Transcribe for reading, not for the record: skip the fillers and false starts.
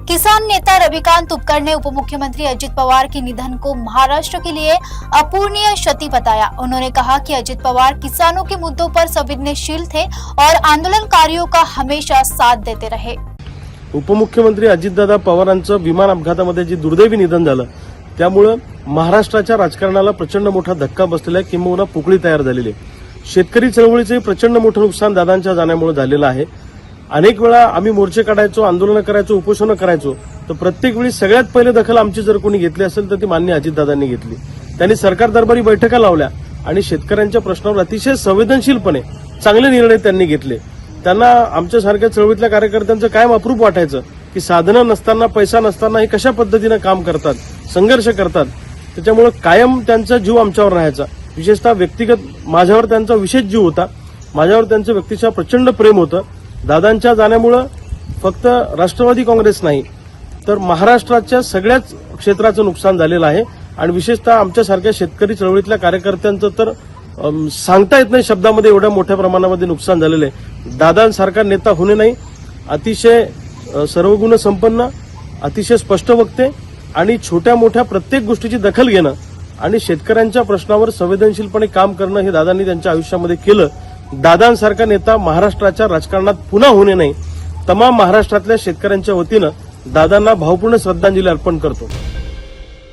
किसान नेता रविकांत तुपकर ने उपमुख्यमंत्री अजित पवार के निधन को महाराष्ट्र के लिए अपूरणीय क्षति बताया। उन्होंने कहा कि अजित पवार किसानों के मुद्दों पर संवेदनशील थे और आंदोलनकारियों का हमेशा साथ देते रहे। उपमुख्यमंत्री अजितदादा पवारांचं विमान अपघातामध्ये जे दुर्दैवी निधन झालं त्यामुळे महाराष्ट्राच्या राजकारणाला प्रचंड मोठा धक्का बसलेला आहे, किंबहुना पोकळी तयार झालेली आहे। शेतकरी चळवळीचे प्रचंड मोठं नुकसान दादांच्या जाण्यामुळे झालेलं आहे। अनेक वेळा आम्ही मोर्चे काढायचो, आंदोलन करायचो, उपोषण करायचो, तर प्रत्येक वेळी सगळ्यात पहिले दखल आमची जर कोणी घेतली असेल तर ती माननीय अजितदादांनी घेतली। त्यांनी सरकार दरबारी बैठका लावल्या आणि शेतकऱ्यांच्या प्रश्नावर अतिशय संवेदनशीलपणे चांगले निर्णय त्यांनी घेतले। त्यांना आमच्यासारख्या चळवळीतल्या कार्यकर्त्यांचं कायम अप्रूप वाटायचं की साधनं नसताना, पैसा नसताना हे कशा पद्धतीने काम करतात, संघर्ष करतात। त्याच्यामुळे कायम त्यांचा जीव आमच्यावर राहायचा। विशेषतः व्यक्तिगत माझ्यावर त्यांचा विशेष जीव होता, माझ्यावर त्यांचं व्यक्तिशः प्रचंड प्रेम होतं। दादांच्या जाण्यामुळे फक्त राष्ट्रवादी काँग्रेस नाही तर महाराष्ट्राच्या सगळ्याच क्षेत्राचं नुकसान झालेलं आहे आणि विशेषतः आमच्यासारख्या शेतकरी चळवळीतल्या कार्यकर्त्यांचं तर सांगता येत नाही शब्दामध्ये, एवढ्या मोठ्या प्रमाणामध्ये नुकसान झालेलं आहे। दादांसारखा नेता होणे नाही, अतिशय सर्वगुण संपन्न, अतिशय स्पष्ट वक्ते आणि छोट्या मोठ्या प्रत्येक गोष्टीची दखल घेणं आणि शेतकऱ्यांच्या प्रश्नावर संवेदनशीलपणे काम करणं हे दादांनी त्यांच्या आयुष्यामध्ये केलं। दादांसारखा नेता महाराष्ट्राच्या राजकारणात पुन्हा होणे नाही, तमाम महाराष्ट्रातल्या शेतकऱ्यांच्या वतीनं दादांना भावपूर्ण श्रद्धांजली अर्पण करतो।